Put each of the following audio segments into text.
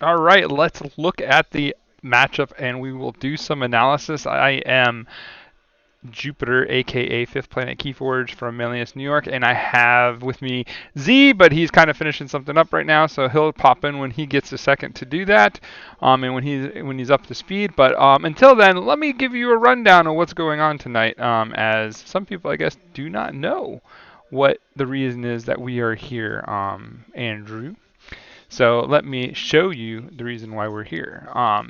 All right, let's look at the matchup and we will do some analysis. I am Jupiter, aka Fifth Planet Keyforge from Manlius, New York, and I have with me Z, but he's kind of finishing something up right now, so he'll pop in when he gets a second to do that, and when he's up to speed. But until then, let me give you a rundown of what's going on tonight, as some people, I guess, do not know what the reason is that we are here, Andrew. So let me show you the reason why we're here.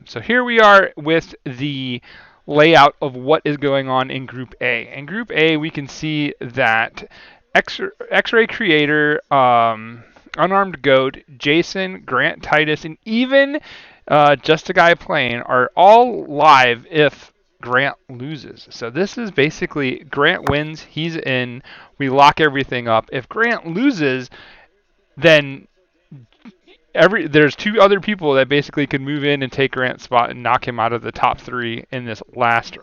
So here we are with the layout of what is going on in Group A. In Group A, we can see that X-Ray Creator, Unarmed Goat, Jason, Grant, Titus, and even Just a Guy Playing are all live if Grant loses. So this is basically Grant wins, he's in, we lock everything up. If Grant loses, then there's two other people that basically could move in and take Grant's spot and knock him out of the top three in this last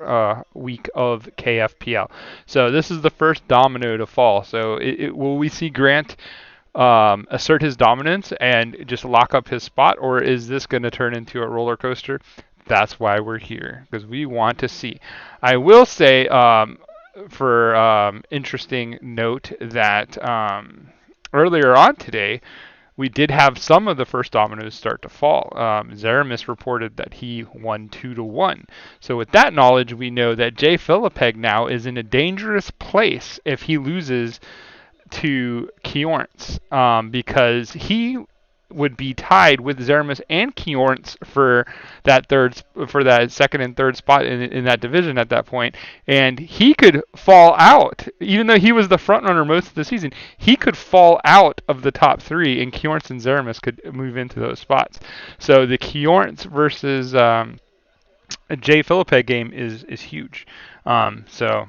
week of KFPL. So this is the first domino to fall. So will we see Grant assert his dominance and just lock up his spot, or is this going to turn into a roller coaster? That's why we're here, because we want to see. I will say, for interesting note, that earlier on today, we did have some of the first dominoes start to fall. Zeramis reported that he won 2-1. So with that knowledge, we know that Jay Philippeg now is in a dangerous place if he loses to Kiorns, because he would be tied with Zeramis and Kiorns for that second and third spot in that division at that point, and he could fall out. Even though he was the front runner most of the season, he could fall out of the top three, and Kiorns and Zeramis could move into those spots. So the Kiorns versus Jay Philippeg game is huge. So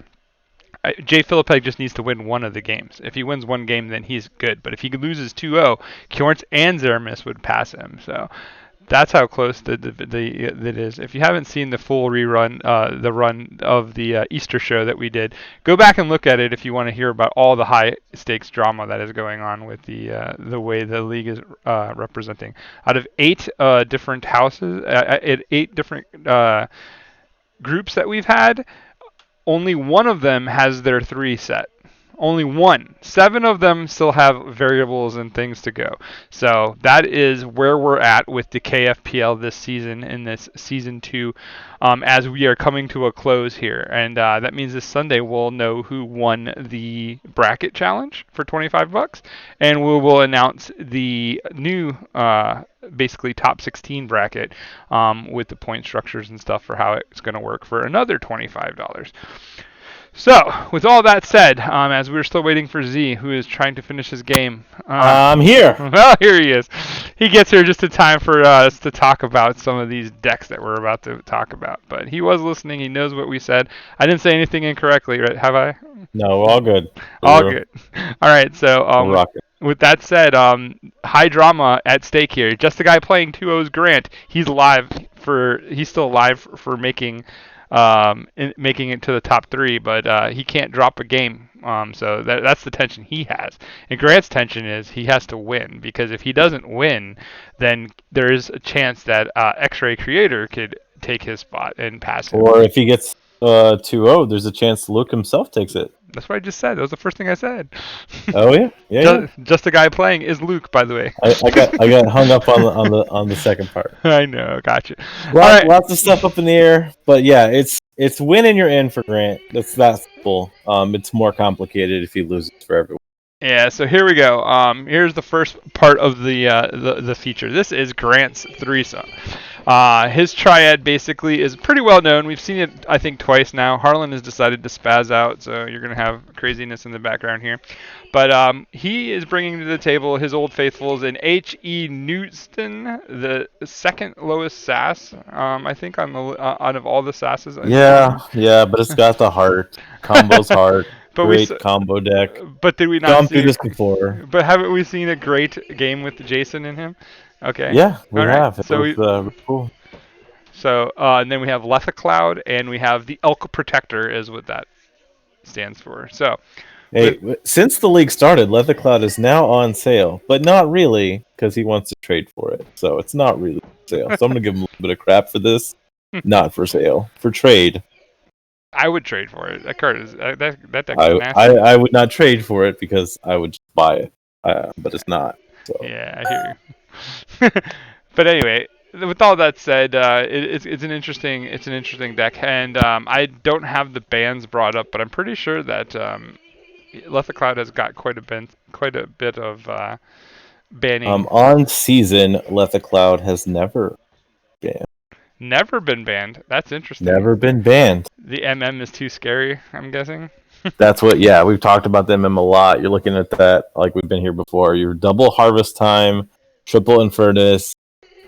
Jay Philippeg just needs to win one of the games. If he wins one game, then he's good. But if he loses 2-0, Kjorns and Zeramis would pass him. So that's how close that is. If you haven't seen the full rerun, the run of the Easter show that we did, go back and look at it if you want to hear about all the high stakes drama that is going on with the way the league is representing. Out of 8 different houses, 8 different groups that we've had, only one of them has their 3 set. Only one. 7 of them still have variables and things to go. So that is where we're at with the KFPL this season, in this season 2, as we are coming to a close here. And that means this Sunday we'll know who won the bracket challenge for $25, and we will announce the new basically top 16 bracket, with the point structures and stuff for how it's going to work for another $25. So, with all that said, as we're still waiting for Z, who is trying to finish his game. I'm here. Well, here he is. He gets here just in time for us to talk about some of these decks that we're about to talk about. But he was listening. He knows what we said. I didn't say anything incorrectly, right? Have I? No, all good. All good. All right, so with that said, high drama at stake here. Just the guy playing 2-0's Grant. He's still alive for making it to the top 3, but he can't drop a game. So that's the tension he has. And Grant's tension is he has to win, because if he doesn't win, then there is a chance that X-Ray Creator could take his spot and pass him. Or if he gets 2-0, there's a chance Luke himself takes it. That's what I just said. That was the first thing I said. Oh yeah, yeah. Just a guy playing is Luke, by the way. I got hung up on the second part. I know, gotcha. Lots of stuff up in the air, but yeah, it's win and you're in for Grant. That's that simple. It's more complicated if he loses for everyone. Yeah, so here we go. Here's the first part of the feature. This is Grant's threesome. His triad basically is pretty well known. We've seen it, I think, twice now. Harlan has decided to spaz out, so you're going to have craziness in the background here. But he is bringing to the table his old faithfuls in H.E. Newton, the second lowest SAS, I think, out of all the SASs. Yeah, but it's got the heart. Combo's heart. But great combo deck. But did we not gone through this before? But haven't we seen a great game with Jason in him? Okay. Yeah, we have. Right. So cool. So and then we have Letha Cloud, and we have the Elk Protector is what that stands for. So Hey, since the league started, Leather Cloud is now on sale, but not really because he wants to trade for it. So it's not really for sale. So I'm gonna give him a little bit of crap for this. Not for sale, for trade. I would trade for it. That card is that deck's I, nasty. I I would not trade for it because I would just buy it, but it's not. So Yeah, I hear you. But anyway, with all that said, it's an interesting deck, and I don't have the bans brought up, but I'm pretty sure that Letha Cloud has got quite a bit of banning. on season, Let the Cloud has never been Never been banned. That's interesting. never been banned. The MM is too scary, I'm guessing. That's what. Yeah, we've talked about them a lot. You're looking at that like we've been here before. Your double harvest time, triple infernus.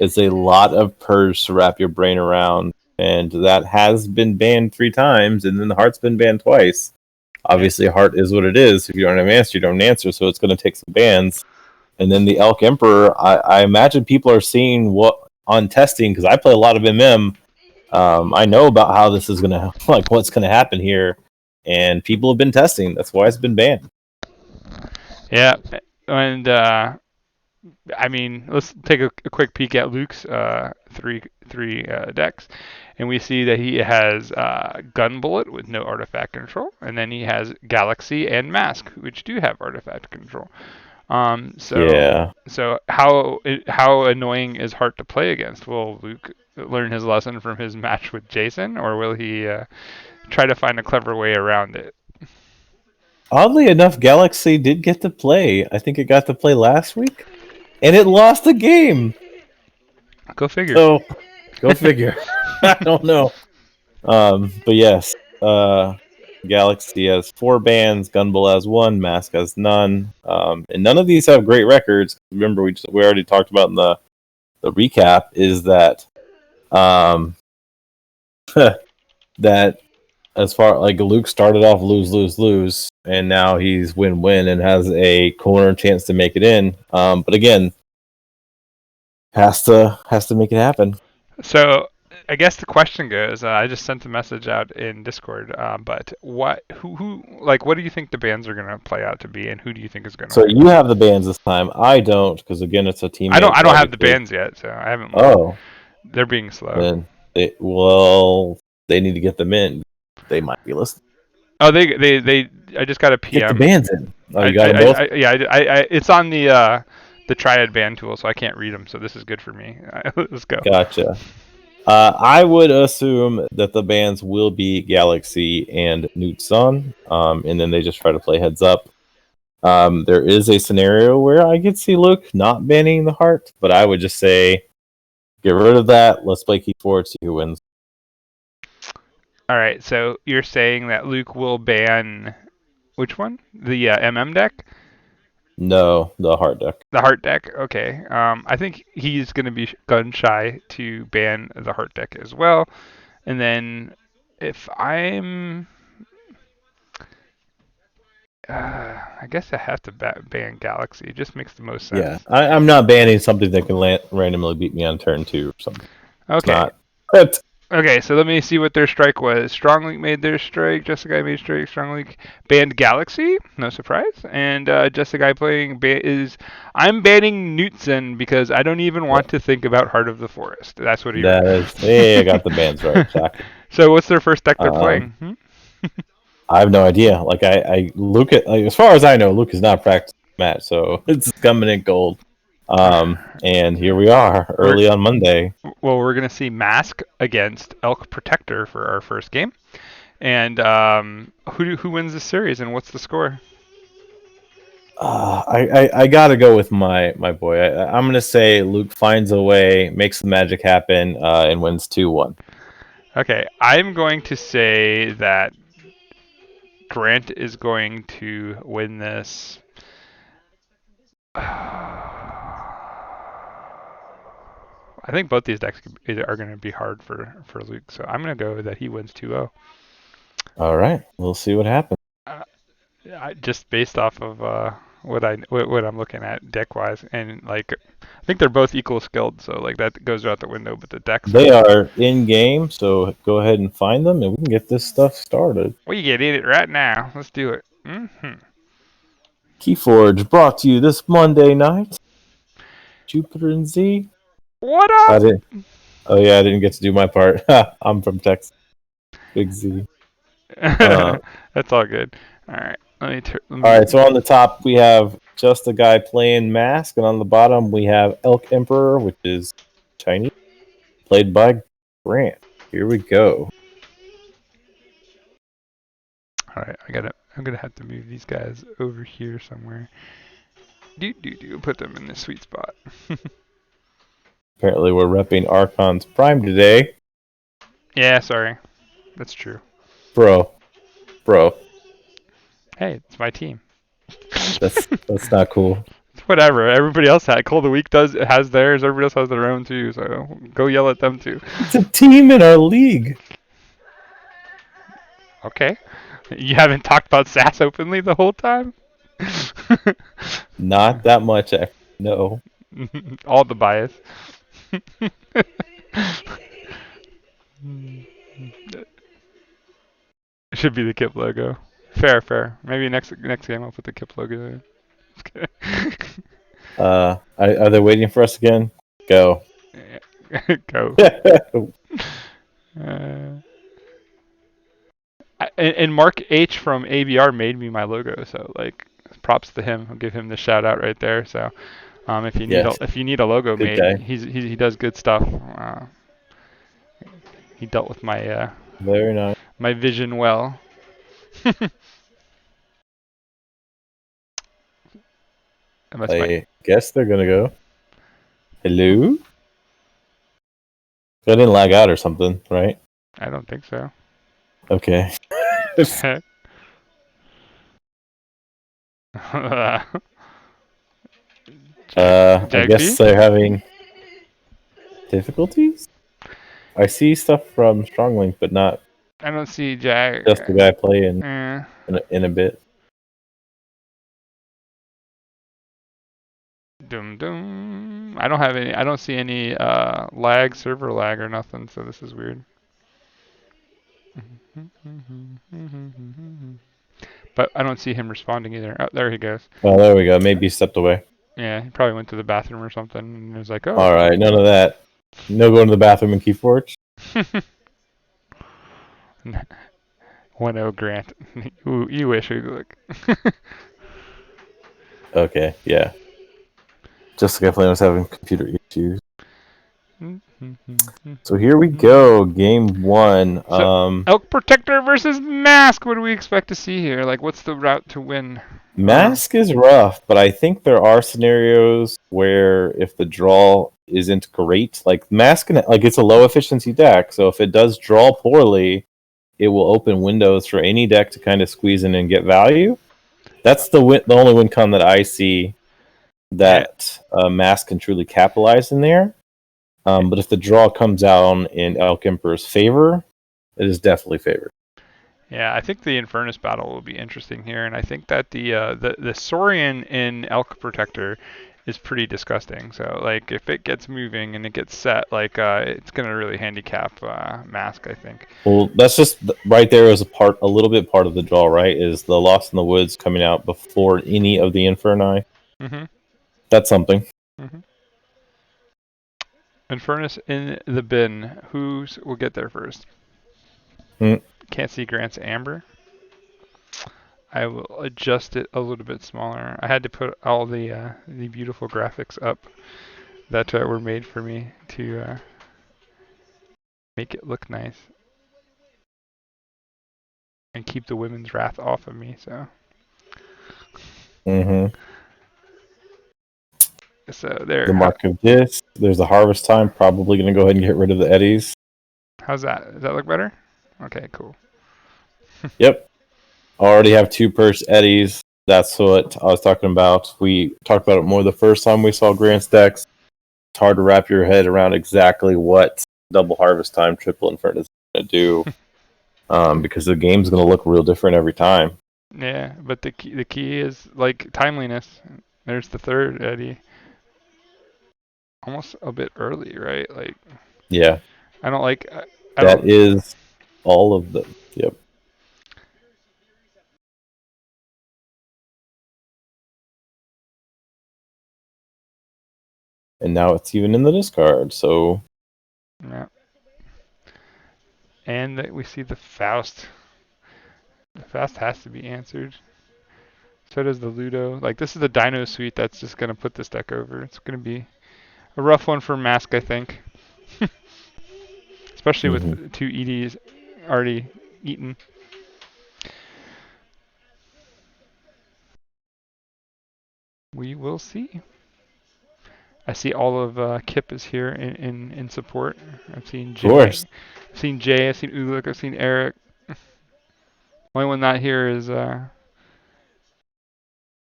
It's a lot of purge to wrap your brain around, and that has been banned 3 times, and then the heart's been banned twice. Obviously, heart is what it is. If you don't have an answer, you don't answer. So it's going to take some bans. And then the Elk Emperor, I imagine people are seeing what on testing because I play a lot of MM. I know about how this is gonna like what's gonna happen here, and people have been testing. That's why it's been banned. Yeah, and I mean, let's take a quick peek at Luke's three decks, and we see that he has Gun Bullet with no artifact control, and then he has Galaxy and Mask, which do have artifact control. Yeah, So how annoying is Heart to play against? Will Luke learn his lesson from his match with Jason, or will he try to find a clever way around it? oddly enough, Galaxy did get to play. I think it got to play last week, and it lost the game. Go figure. So go figure. I don't know. But yes, Galaxy has 4 bans, Gunbull has 1, Mask has none, and none of these have great records. Remember, we already talked about in the recap is that that as far like Luke started off lose, and now he's win and has a corner chance to make it in. But again, has to make it happen. So I guess the question goes. I just sent a message out in Discord. But what do you think the bands are gonna play out to be, and who do you think is gonna So win? you have the bans this time. I don't because again, it's a team. I Match, don't have the obviously. bands yet, so I haven't looked. Oh, They're being slow. then they need to get them in. They might be listening. Oh, they. I just got a Get the PM. bands in. Oh, you got them both. It's on the Triad band tool, so I can't read them. So this is good for me. Let's go. Gotcha. I would assume that the bans will be Galaxy and Newt Sun, and then they just try to play heads up. There is a scenario where I could see Luke not banning the heart, but I would just say get rid of that. Let's play Key Forward, see who wins. All right. So you're saying that Luke will ban which one? The MM deck? No, the heart deck. The Heart deck. Okay. I think he's going to be gun shy to ban the Heart deck as well. And then if I'm I guess I have to ban Galaxy. It just makes the most sense. Yeah, I'm not banning something that can randomly beat me on turn 2 or something. Okay. Not. But Okay, so let me see what their strike was. Strong Link made their strike. Just a guy made strike. Strong Link banned Galaxy. No surprise. And Just a Guy Playing is. I'm banning Newtson because I don't even want to think about Heart of the Forest. That's what he that wrote. is, hey, I got the bands right. So what's their first deck they're playing? I have no idea. Like I Luke, as far as I know, Luke is not practicing match, so it's coming in gold. And here we are, early on Monday. Well, we're gonna see Mask against Elk Protector for our first game, and who wins the series and what's the score? I gotta go with my boy. I'm gonna say Luke finds a way, makes the magic happen, and wins 2-1. Okay, I'm going to say that Grant is going to win this. I think both these decks are going to be hard for Luke, so I'm going to go that he wins 2-0. All right, we'll see what happens. Just based off of what I'm looking at deck wise, and like I think they're both equal skilled, so like that goes out the window. But the decks They are in game, so go ahead and find them, and we can get this stuff started. we get in it right now. Let's do it. Keyforge brought to you this Monday night. Jupiter and Z. What I up? didn't. Oh yeah, I didn't get to do my part. I'm from Texas. Big Z. That's all good. All right. Let All me. right, so on the top we have Just a Guy Playing Mask, and on the bottom we have Elk Emperor, which is Chinese, played by Grant. Here we go. All right. I'm gonna have to move these guys over here somewhere. Do. Put them in the sweet spot. Apparently we're repping Archon's Prime today. Yeah. Sorry. That's true. Bro. Hey, it's my team. That's not cool. Whatever. Everybody else had Call of the Week has theirs. Everybody else has their own too. So go yell at them too. It's a team in our league. Okay. You haven't talked about SAS openly the whole time? Not that much, actually. No. All the bias. Should be the Kip logo. Fair. Maybe next game I'll put the Kip logo in. Are they waiting for us again? Go. Go. Uh, and Mark H from ABR made me my logo, so like props to him. I'll give him the shout out right there. So if you need Yes. if you need a logo Good made, guy. he does good stuff. He dealt with my Very nice. my vision well. I guess they're gonna go. Hello? I didn't lag out or something, right? I don't think so. Okay. I guess Jagsby? they're having difficulties? I see stuff from Stronglink, but not I don't see Jag. just the guy playing Eh. in a bit. Dum. I don't see any server lag or nothing, so this is weird. But I don't see him responding either. Oh, there he goes. Oh, there we go. Maybe he stepped away. Yeah, he probably went to the bathroom or something and was like, oh. All right, none of that. No going to the bathroom in Keyforge. 1-0 Grant. You wish we look. Okay, yeah. Just the guy playing was having computer issues. So here we go, game one. Elk Protector versus Mask. What do we expect to see here? Like, what's the route to win? Mask is rough, but I think there are scenarios where if the draw isn't great, like Mask, like it's a low efficiency deck, so if it does draw poorly, it will open windows for any deck to kind of squeeze in and get value. That's the only win con that I see that Mask can truly capitalize in there. But if the draw comes out in Elk Emperor's favor, it is definitely favored. Yeah, I think the Infernus battle will be interesting here, and I think that the Saurian in Elk Protector is pretty disgusting. So like if it gets moving and it gets set, like it's gonna really handicap Mask, I think. Well, that's just right there as a little bit part of the draw, right? Is the Lost in the Woods coming out before any of the Inferni? Mhm. That's something. Mhm. Infernus in the bin. Who's will get there first? Can't see Grant's Amber. I will adjust it a little bit smaller. I had to put all the beautiful graphics up that were made for me to make it look nice and keep the women's wrath off of me. So. So there. The Mark of Dis. There's the Harvest Time. Probably going to go ahead and get rid of the Eddies. How's that? Does that look better? Okay, cool. Yep. Already have 2 purse Eddies. That's what I was talking about. We talked about it more the first time we saw Grant's decks. It's hard to wrap your head around exactly what double Harvest Time, triple Inferno is going to do. Because the game's going to look real different every time. Yeah, but the key is like timeliness. There's the third Eddie. Almost a bit early, right? Like. Yeah. I don't like. That is all of them. Yep. And now it's even in the discard, so... Yeah. And that we see the Faust. The Faust has to be answered. So does the Ludo. Like, this is the Dino suite that's just going to put this deck over. It's going to be a rough one for Mask, I think. Especially with 2 EDs already eaten. We will see. I see all of Kip is here in support. I've seen Jay. Of course. I've seen Jay. I've seen Uluk. I've seen Eric. Only one not here is the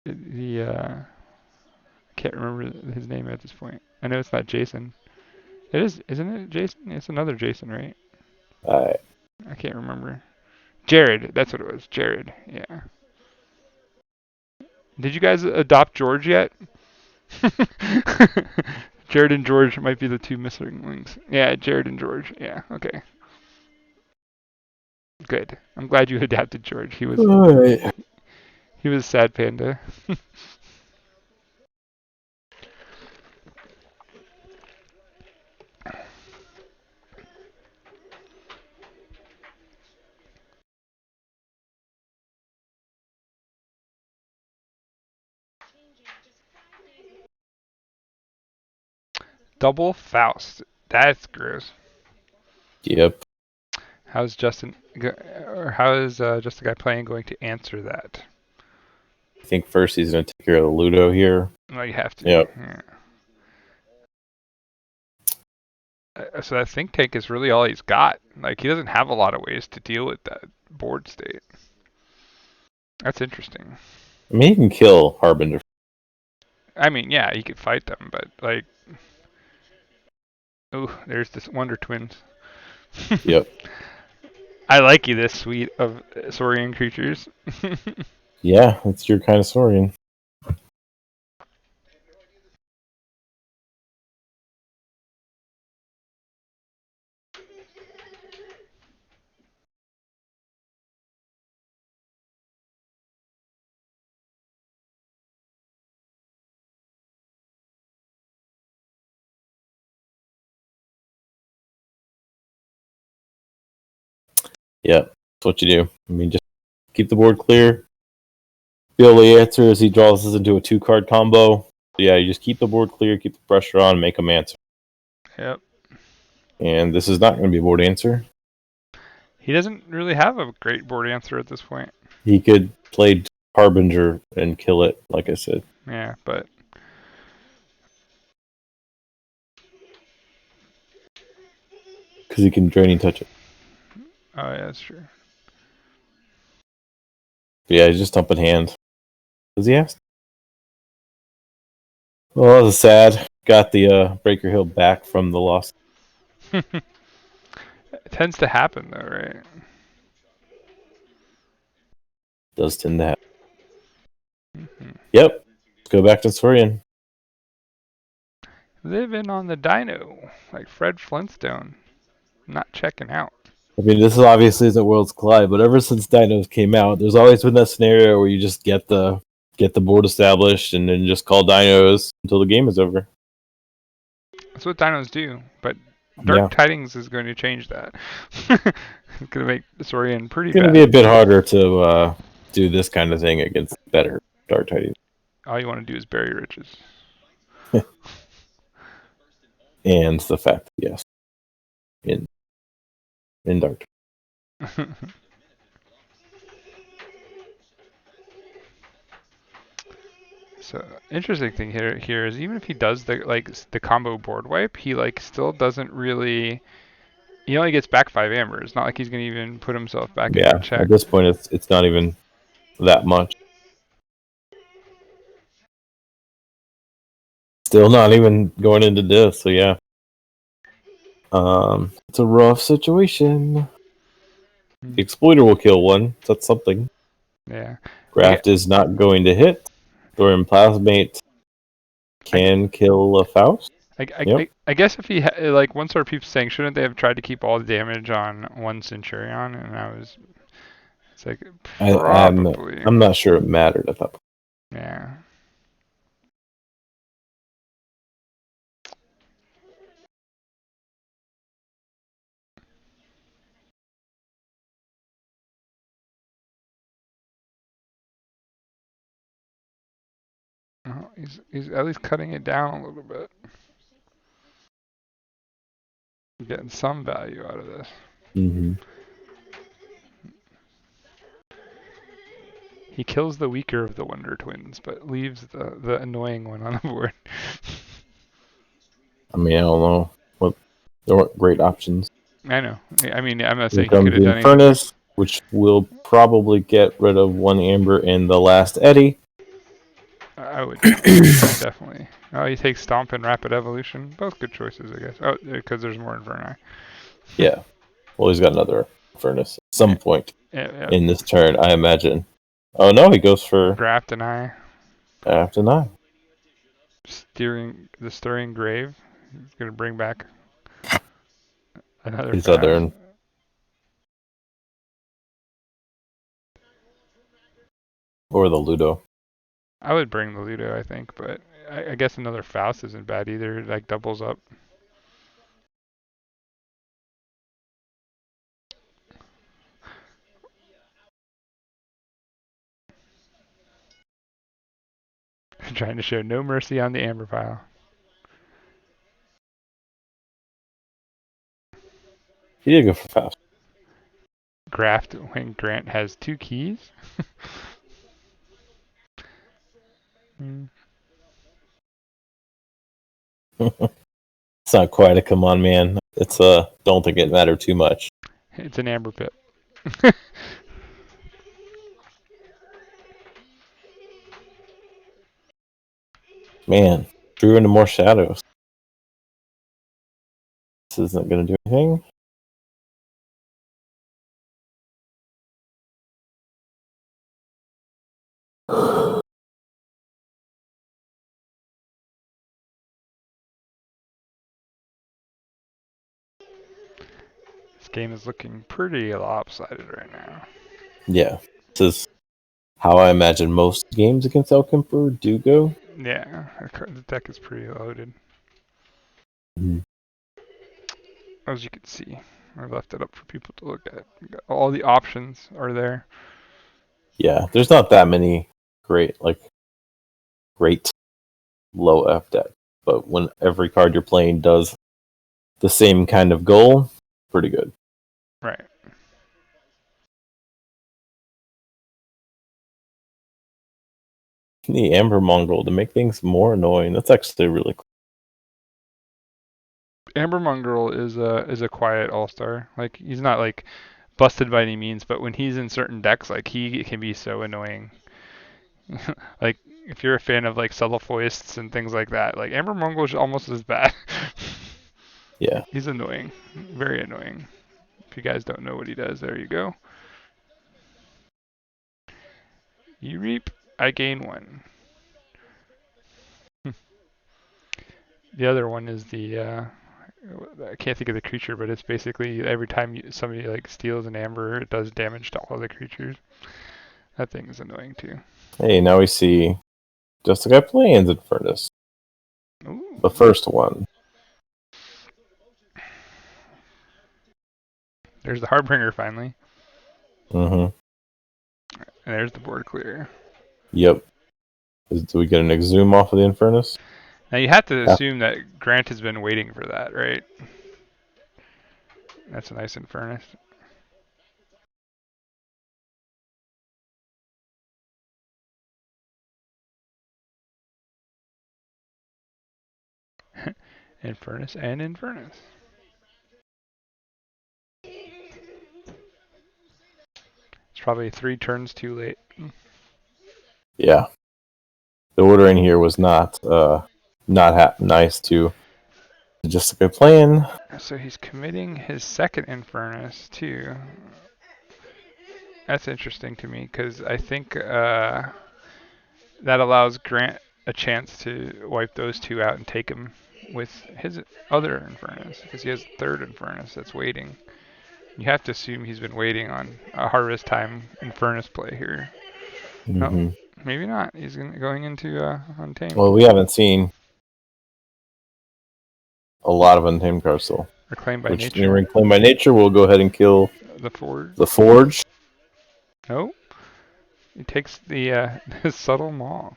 I can't remember his name at this point. I know it's not Jason. It is, isn't it Jason? It's another Jason, right? I can't remember. Jared. That's what it was. Jared. Yeah. Did you guys adopt George yet? Jared and George might be the 2 missing links. Yeah, Jared and George. Yeah, okay. Good. I'm glad you adapted George. He was a sad panda. Double Faust. That's gross. Yep. How's Justin or how is just the guy playing going to answer that? I think first he's going to take care of the Ludo here. Well, you have to. Yep. Yeah. So that think tank is really all he's got. Like, he doesn't have a lot of ways to deal with that board state. That's interesting. I mean, he can kill Harbinger. I mean, yeah, he could fight them, but like, oh, there's this Wonder Twins. Yep. I like you this suite of Saurian creatures. Yeah, it's your kind of Saurian. Yep, that's what you do. I mean, just keep the board clear. Be able to answer as he draws this into a 2-card combo. Yeah, you just keep the board clear, keep the pressure on, make him answer. Yep. And this is not going to be a board answer. He doesn't really have a great board answer at this point. He could play Harbinger and kill it, like I said. Yeah, but because he can draining touch it. Oh yeah, that's true. But yeah, he's just dumping hand. Does he ask? Well, that was sad. Got the Breaker Hill back from the loss. It tends to happen though, right? Does tend to happen. Yep. Let's go back to Saurian. Living on the dino, like Fred Flintstone. Not checking out. I mean, this is obviously isn't Worlds Collide, but ever since Dinos came out, there's always been that scenario where you just get the board established and then just call Dinos until the game is over. That's what dinos do, but Dark Tidings is going to change that. It's going to make Saurian pretty bad. It's going to be a bit harder to do this kind of thing against better Dark Tidings. All you want to do is bury riches. And the fact, yes, in Dark. So interesting thing here is even if he does the combo board wipe, he still doesn't really. He only gets back 5 Amber. It's not like he's gonna even put himself back into check. At this point, it's not even that much. Still not even going into this, so yeah. It's a rough situation. The Exploiter will kill one. So that's something. Yeah. Graft is not going to hit. Thorium Plasmate can kill a Faust. I guess if he one sort of people saying, shouldn't they have tried to keep all the damage on one Centurion? And it's like probably. I'm not sure it mattered at that point. Yeah. He's at least cutting it down a little bit. Getting some value out of this. Mm-hmm. He kills the weaker of the Wonder Twins, but leaves the annoying one on the board. I mean, I don't know. What there weren't great options. I know. I mean, I'm not Here saying he could comes have the done anything. Infernus, which will probably get rid of one Amber in the last Eddy. I would definitely. Oh, he takes Stomp and Rapid Evolution. Both good choices, I guess. Oh, because there's more Inferni. Yeah. Well, he's got another Infernus at some point Yeah. in this turn, I imagine. Oh no, he goes for Graft and I. after 9. The Stirring Grave. He's gonna bring back another His fast. other or the Ludo. I would bring the Ludo, I think, but I guess another Faust isn't bad either. It like doubles up. Trying to show no mercy on the Amber pile. He did go for fast. Graft when Grant has 2 keys. It's not quite a come on, man. It's don't think it mattered too much. It's an Amber Pip. Man, drew into more shadows. This isn't going to do anything. This game is looking pretty lopsided right now. Yeah, this is how I imagine most games against Elkemper do go. Yeah, the deck is pretty loaded. Mm-hmm. As you can see, I left it up for people to look at. All the options are there. Yeah, there's not that many great low F deck, but when every card you're playing does the same kind of goal, pretty good. Right. The Amber Mongrel to make things more annoying. That's actually really cool. Amber Mongrel is a quiet all-star. Like he's not like busted by any means, but when he's in certain decks, like he can be so annoying. Like if you're a fan of like subtle foists and things like that, like Amber Mongrel is almost as bad. Yeah. He's annoying, very annoying. If you guys don't know what he does, there you go. You reap, I gain 1. The other one is the I can't think of the creature, but it's basically every time somebody like steals an amber, it does damage to all the creatures. That thing is annoying too. Hey, now we see JustAGuyPlayin's Infernus. Ooh. The first one. There's the Harbinger finally. Mm-hmm. And there's the board clear. Yep. Do we get an exhume off of the Infernus? Now you have to assume that Grant has been waiting for that, right? That's a nice Infernus. Infernus and Infernus. It's probably 3 turns too late. Yeah. The ordering here was not nice to JustAGuyPlayin. So he's committing his second Infernus too. That's interesting to me because I think that allows Grant a chance to wipe those 2 out and take him with his other Infernus because he has third Infernus that's waiting. You have to assume he's been waiting on a Harvest Time Infernus play here. Mm-hmm. No, maybe not. He's going into Untamed. Well, we haven't seen a lot of Untamed cards still. Reclaimed by Which Nature. Reclaimed by Nature, we'll go ahead and kill The Forge. the Forge. No. He takes the subtle maw.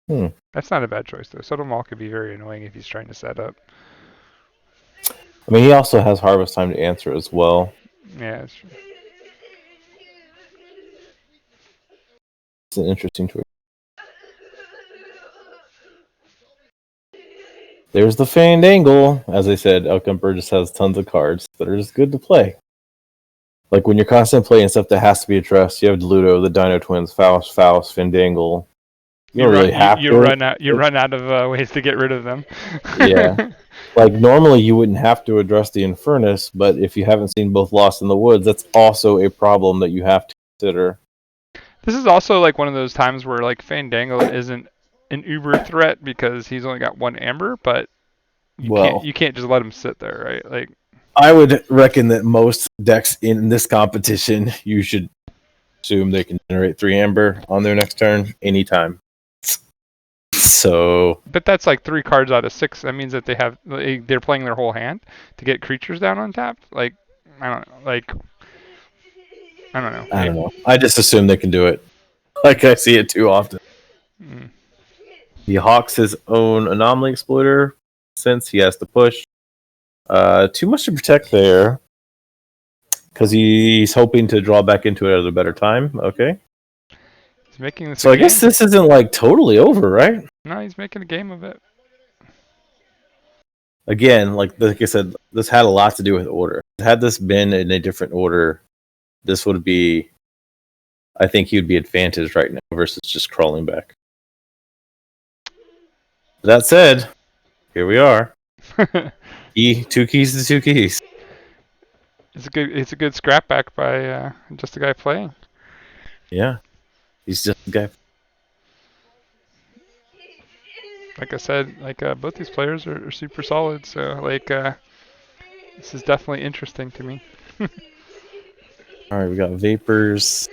Hmm. That's not a bad choice though. Subtle Maul could be very annoying if he's trying to set up. I mean, he also has Harvest Time to answer as well. Yeah, that's true. It's an interesting choice. There's the Fandangle. As I said, Outcome Burgess has tons of cards that are just good to play. Like when you're constantly playing stuff that has to be addressed, you have Ludo, the Dino Twins, Faust, Fandangle. You don't really have You to. run out of ways to get rid of them. Yeah. Like normally you wouldn't have to address the Infernus, but if you haven't seen both Lost in the Woods, that's also a problem that you have to consider. This is also like one of those times where like Fandangle isn't an uber threat because he's only got one amber, but Well, you can't just let him sit there, right? Like I would reckon that most decks in this competition, you should assume they can generate 3 amber on their next turn anytime. So, but that's like 3 cards out of 6. That means that they're playing their whole hand to get creatures down on tap. Like I don't know. Like I don't know. I don't know. I just assume they can do it. Like I see it too often. Mm. He hawks his own Anomaly Exploiter since he has to push. Too much to protect there. Because he's hoping to draw back into it at a better time. Okay. He's making this So a I game. guess this isn't like totally over, right? No, he's making a game of it. Again, like I said, this had a lot to do with order. Had this been in a different order, this would be, I think he would be advantaged right now versus just crawling back. That said, here we are. 2 keys to 2 keys. It's a good scrap back by just a guy playing. Yeah, he's just a guy. Like I said, like both these players are super solid. So like this is definitely interesting to me. All right, we got Vapors.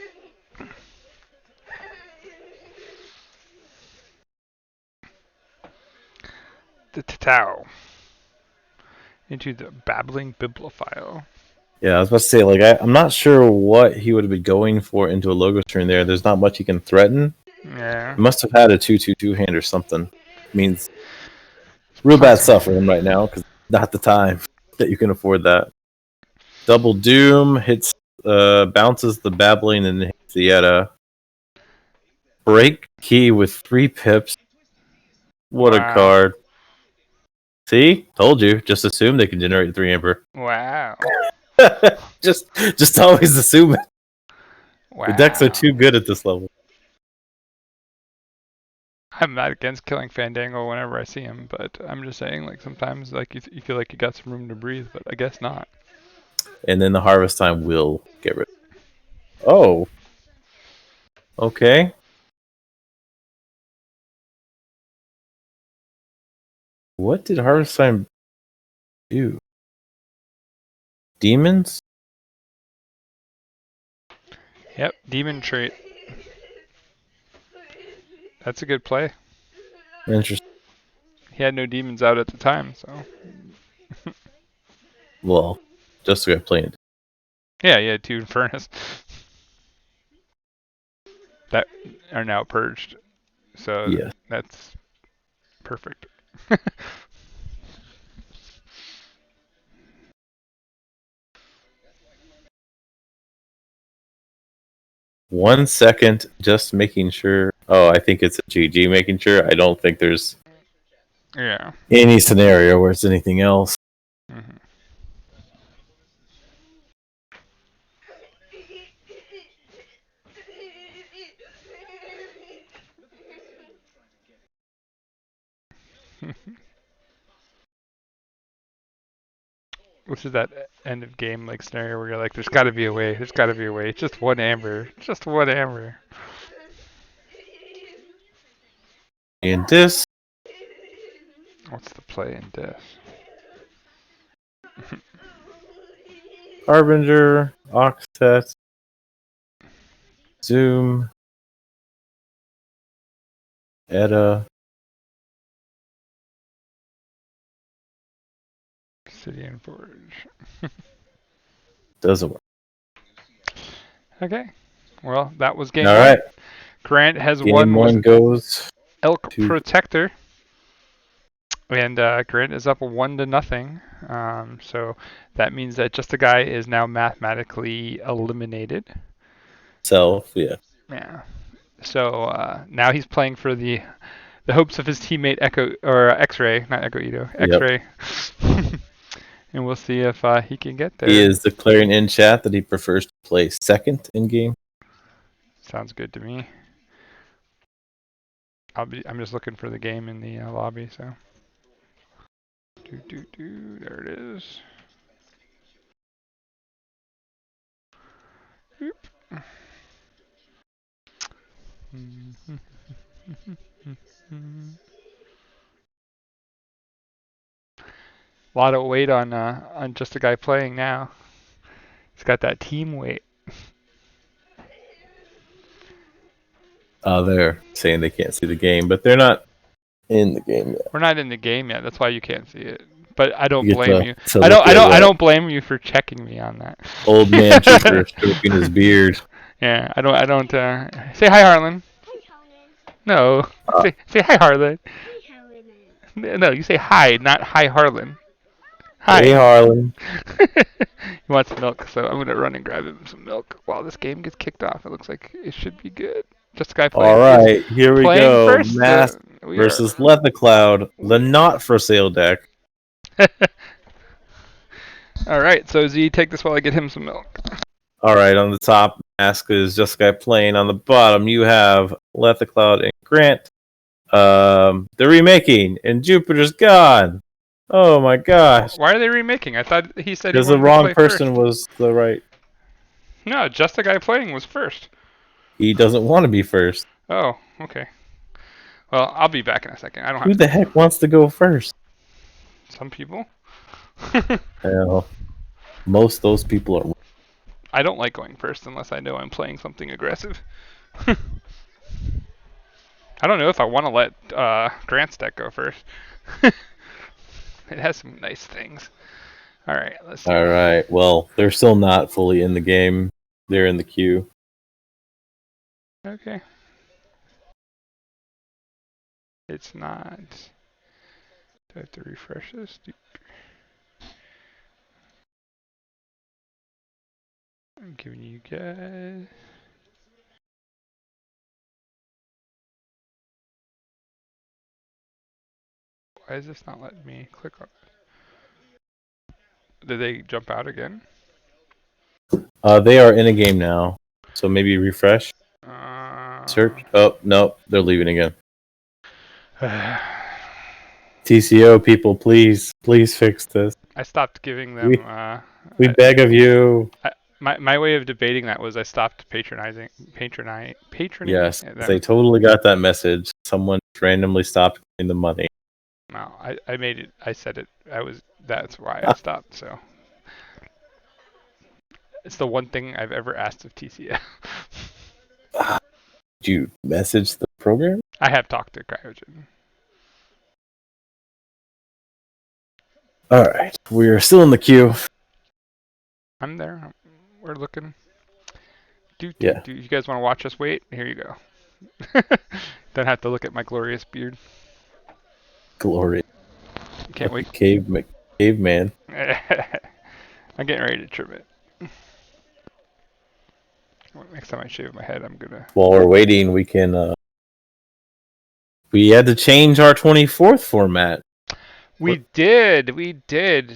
The Tatao into the babbling bibliophile. Yeah, I was about to say, like, I'm not sure what he would have been going for into a logo turn there. There's not much he can threaten. Yeah. He must have had a 2/2/2 hand or something. Means real bad stuff for him right now because not the time that you can afford that. Double Doom hits, bounces the Babbling and hits the Yetta. Break Key with 3 pips. What a Wow. card. See? Told you. Just assume they can generate 3 amber. Wow. just always assume it. Wow. The decks are too good at this level. I'm not against killing Fandango whenever I see him, but I'm just saying, like sometimes, like you feel like you got some room to breathe, but I guess not. And then the Harvest Time will get rid of it. Oh. Okay. What did Harvest Time do? Demons? Yep, demon trait. That's a good play. Interesting. He had no demons out at the time, so. Well, JustAGuyPlayin. Yeah, he had 2 Infernus that are now purged, so Yeah. that's perfect. 1 second, just making sure. Oh, I think it's a GG making sure. I don't think there's Yeah. any scenario where it's anything else. Mm-hmm. This is that end of game like scenario where you're like, there's got to be a way. There's got to be a way. Just one amber. Just one amber. And this. What's the play in this? Harbinger, Octet, Zoom, Edda. Obsidian Forge. Doesn't work. Okay. Well, that was game All one. right. Grant has Game won with 1 goes Elk Two. Protector. And Grant is up 1-0. So that means that Just a Guy is now mathematically eliminated. Yeah. Yeah. So now he's playing for the hopes of his teammate Echo or X-Ray, not Echo Ito, Yep. X-Ray. And we'll see if he can get there. He is declaring in chat that he prefers to play second in game. Sounds good to me. I'm just looking for the game in the lobby. So. There it is. Oop. A lot of weight on Just a Guy Playing now. He's got that team weight. They're saying they can't see the game, but they're not in the game yet. We're not in the game yet. That's why you can't see it. But I don't You get blame you. to I look don't. I at don't. I what don't blame you for checking me on that. Old man Jupiter stroking his beard. Yeah. I don't. I don't. Say hi, Harlan. No. Say hi, Harlan. No, you say hi, not hi, Harlan. Hi. Hey, Harlan. He wants milk, so I'm gonna run and grab him some milk while this game gets kicked off. It looks like it should be good. Just a Guy Playing. All right, here we playing go. First, Mask versus Let the Cloud, the not for sale deck. All right, so Z, take this while I get him some milk. All right, on the top, Mask is Just Guy Playing. On the bottom, you have Let the Cloud and Grant. They're remaking, and Jupiter's gone. Oh my gosh! Why are they remaking? I thought he said Because he the wanted to wrong play person first. was the right. No, Just a Guy Playing was first. He doesn't want to be first. Oh, okay. Well, I'll be back in a second. I don't have Who the heck wants to go first? some people. Well, most of those people are. I don't like going first unless I know I'm playing something aggressive. I don't know if I want to let Grant's deck go first. It has some nice things. All right, let's see. All right. Well, they're still not fully in the game. They're in the queue. Okay. It's not. Do I have to refresh this? I'm giving you guys. Why is this not letting me click on it? Did they jump out again? They are in a game now. So maybe refresh. Search. Oh, no. They're leaving again. TCO people, please fix this. I stopped giving them. We beg of you. My way of debating that was I stopped patroning. Yes, them. they totally got that message. Someone randomly stopped giving the money. No, I made it. I said it. That's why I stopped. So it's the one thing I've ever asked of TCO. Did you message the program? I have talked to Cryogen. All right, we're still in the queue. I'm there. We're looking. Yeah. Do you guys want to watch us wait? Here you go. Don't have to look at my glorious beard. Glory. Can't wait. Caveman. I'm getting ready to trim it. Next time I shave my head, I'm gonna. While we're waiting, we can. We had to change our 24th format. We did.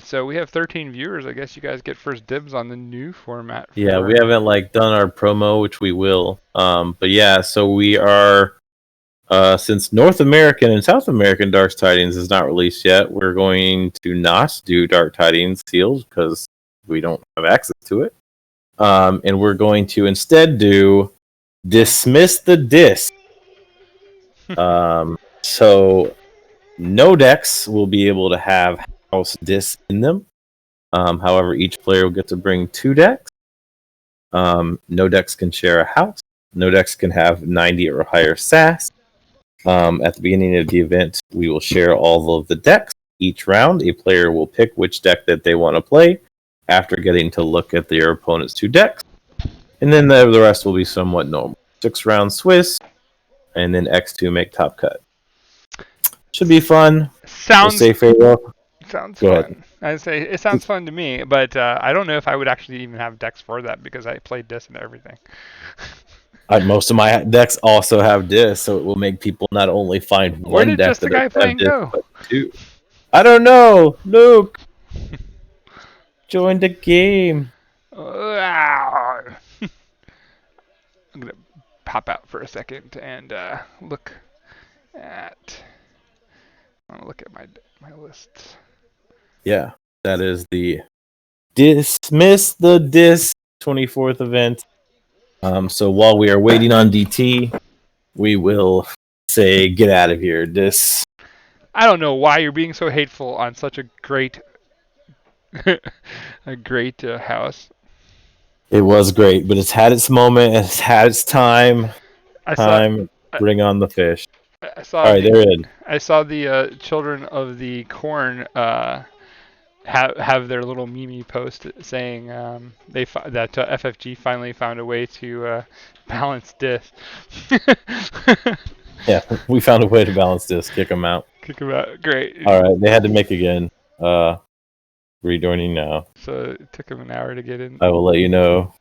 So we have 13 viewers. I guess you guys get first dibs on the new format. Yeah, we haven't done our promo, which we will. But yeah, so we are. Since North American and South American Dark Tidings is not released yet, we're going to not do Dark Tidings seals because we don't have access to it. And we're going to instead do Dismiss the Disc. So no decks will be able to have house discs in them. However, each player will get to bring 2 decks. No decks can share a house. No decks can have 90 or higher SAS. At the beginning of the event, we will share all of the decks. Each round, a player will pick which deck that they want to play after getting to look at their opponent's 2 decks. And then the rest will be somewhat normal. 6 round Swiss, and then X2 make top cut. Should be fun. We'll Sounds say farewell. sounds Go ahead. fun. I say it sounds fun to me, but I don't know if I would actually even have decks for that because I play disc and everything. Most of my decks also have disc, so it will make people not only find Where one did deck just a that guy doesn't have playing disc, go? but two. I don't know. Luke, join the game. I'm gonna pop out for a second and look at. I want to look at my list. Yeah, that is the Dismiss the Disc 24th event. So while we are waiting on DT, we will say get out of here. I don't know why you're being so hateful on such a great, a great house. It was great, but it's had its moment. It's had its time. I saw, I, Bring on the fish. I saw All right, the, they're in. I saw the children of the corn have their little meme post saying that FFG finally found a way to balance diff. Yeah, we found a way to balance this. Kick them out. Kick them out. Great. All right, they had to make again. Rejoining now. So it took them an hour to get in. I will let you know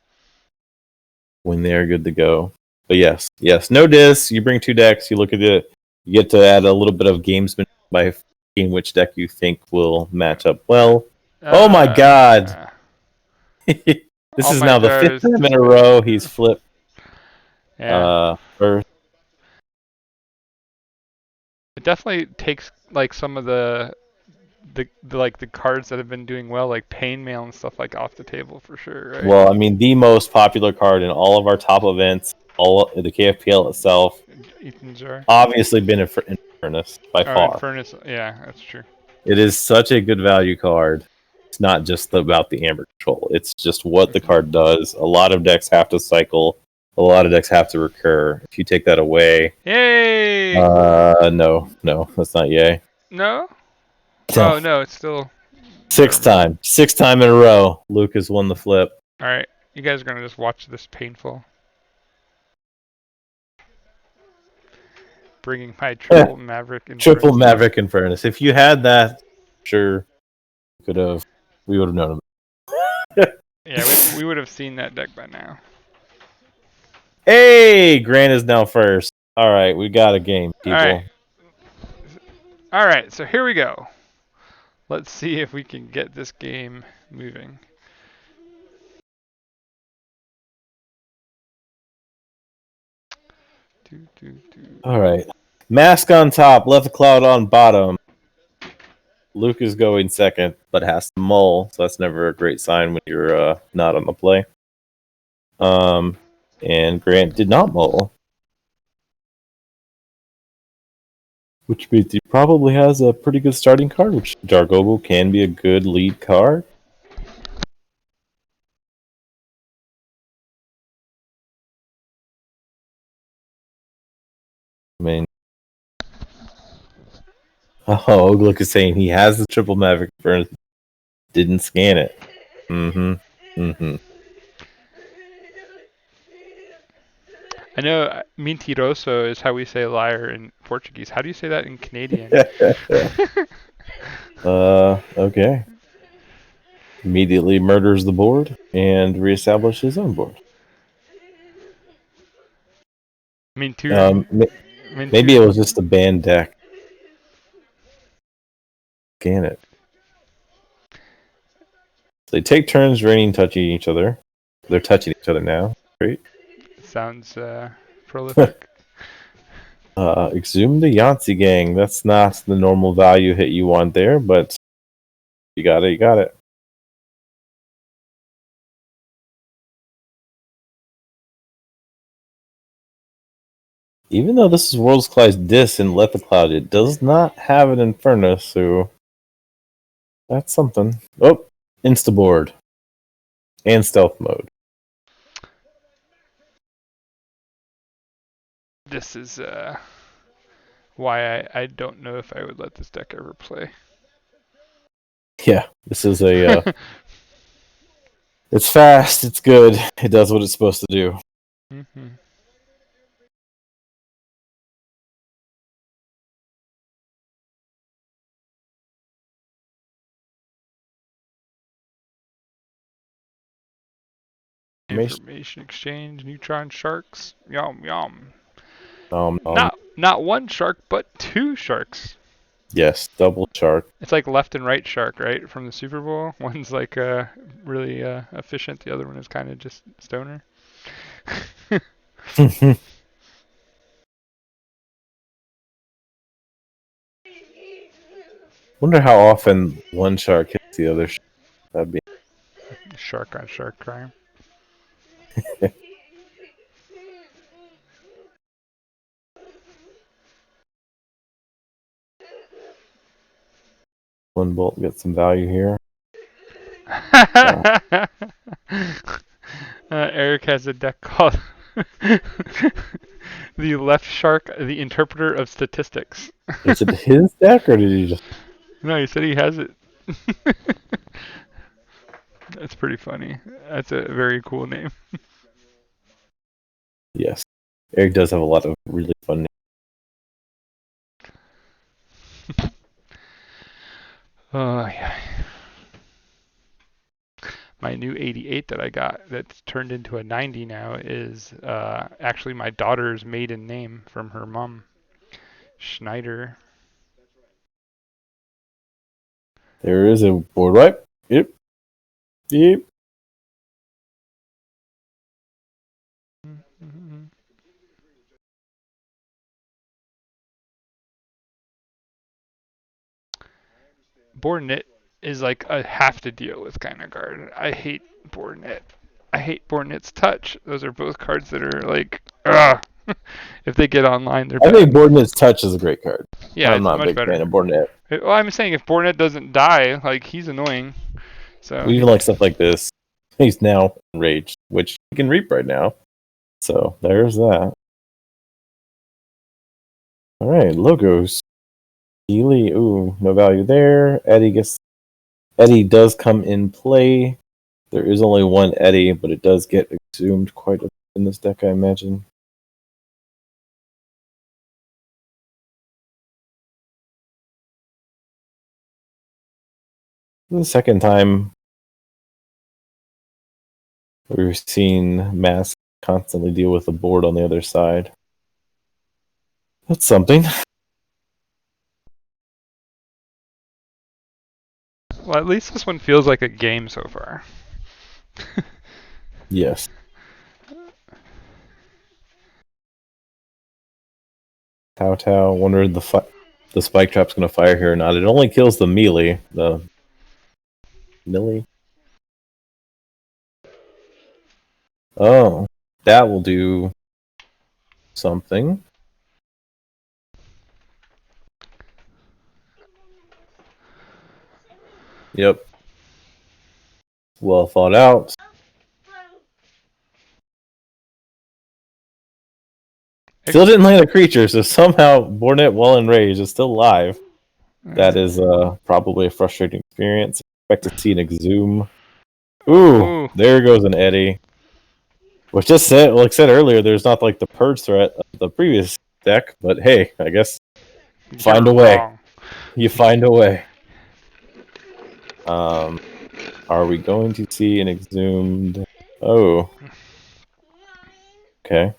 when they are good to go. But yes, no disc. You bring two decks. You look at it. You get to add a little bit of gamesmanship by picking which deck you think will match up well. Oh my god! This All is my now the fifth jars. time in a row he's flipped. Yeah. First. It definitely takes like some of the cards that have been doing well, like Pain Mail and stuff, like off the table for sure, right? Well, I mean, the most popular card in all of our top events, all the KFPL itself, Ethan Jar. obviously been Infernus by Oh, far. Infernus. Yeah, that's true. It is such a good value card. It's not just about the Amber Control. It's just what the card does. A lot of decks have to cycle. A lot of decks have to recur. If you take that away, Yay! no, that's not yay. No? No. Oh no, it's still. Sixth time in a row. Luke has won the flip. All right, you guys are gonna just watch this painful. Bringing my triple Maverick Infernus. Triple Maverick Infernus. If you had that, sure, we would have known. Yeah, we would have seen that deck by now. Hey, Grant is now first. All right, we got a game, people. All right, so here we go. Let's see if we can get this game moving. All right. Mask on top, left cloud on bottom. Luke is going second, but has to mull, so that's never a great sign when you're not on the play. And Grant did not mull, which means he probably has a pretty good starting card, which Jargobo can be a good lead card. I mean, Luke is saying he has the triple Maverick Burn, didn't scan it. I know mentiroso is how we say liar in Portuguese. How do you say that in Canadian? Okay. Immediately murders the board and reestablishes his own board. Maybe it was just a banned deck. Scan it. So they take turns raining, touching each other. They're touching each other now. Great. Sounds prolific. Exhume the Yahtzee gang. That's not the normal value hit you want there, but you got it. You got it. Even though this is World's Class Dis in Let the Cloud, it does not have an Infernus, so that's something. Oh, Instaboard. And stealth mode. This is why I don't know if I would let this deck ever play. Yeah, this is a... it's fast, it's good, it does what it's supposed to do. Mm-hmm. Information exchange, neutron sharks. Yum yum. Um, um, Not one shark, but two sharks. yes, double shark. It's like left and right shark, right, from the Super Bowl. One's like really efficient. The other one is kind of just stoner. Wonder how often one shark hits the other shark. That'd be Shark on shark crime. one bolt. Get some value here. Eric has a deck called the Left Shark, the Interpreter of Statistics. Is it his deck or did he just? No, he said he has it. That's pretty funny. That's a very cool name. Yes, Eric does have a lot of really fun names. Oh yeah. My new 88 that I got that's turned into a 90 now is actually my daughter's maiden name from her mom, Schneider. There is a board wipe. Yep. Yep. Mm-hmm. Boardnet is like a have to deal with kind of card. I hate Boardnet. I hate Boardnet's touch. Those are both cards that are like, ugh. If they get online, they're I bad. think Boardnet's Touch is a great card. Yeah, I'm it's not a much big better. fan of Boardnet. Well, I'm saying if Boardnet doesn't die, like he's annoying. So We even like stuff like this. He's now enraged, which he can reap right now. So there's that. All right, logos. Ely, ooh, no value there. Eddie does come in play. There is only one Eddie, but it does get exhumed quite a bit in this deck, I imagine. The second time we've seen Mask constantly deal with the board on the other side. That's something. well, at least this one feels like a game so far. Yes. Tao, wonder if the spike trap's going to fire here or not. It only kills the melee. The melee? Oh, that will do something. Yep. Well thought out. Still didn't land a creature, so somehow Bornet, while enraged, is still alive. That is probably a frustrating experience. Expect to see an exhume. Ooh, there goes an Eddie. Which just said, like I said earlier, there's not like the purge threat of the previous deck, but hey, I guess find a way. Wrong. You find a way. Are we going to see an exhumed? Oh, okay.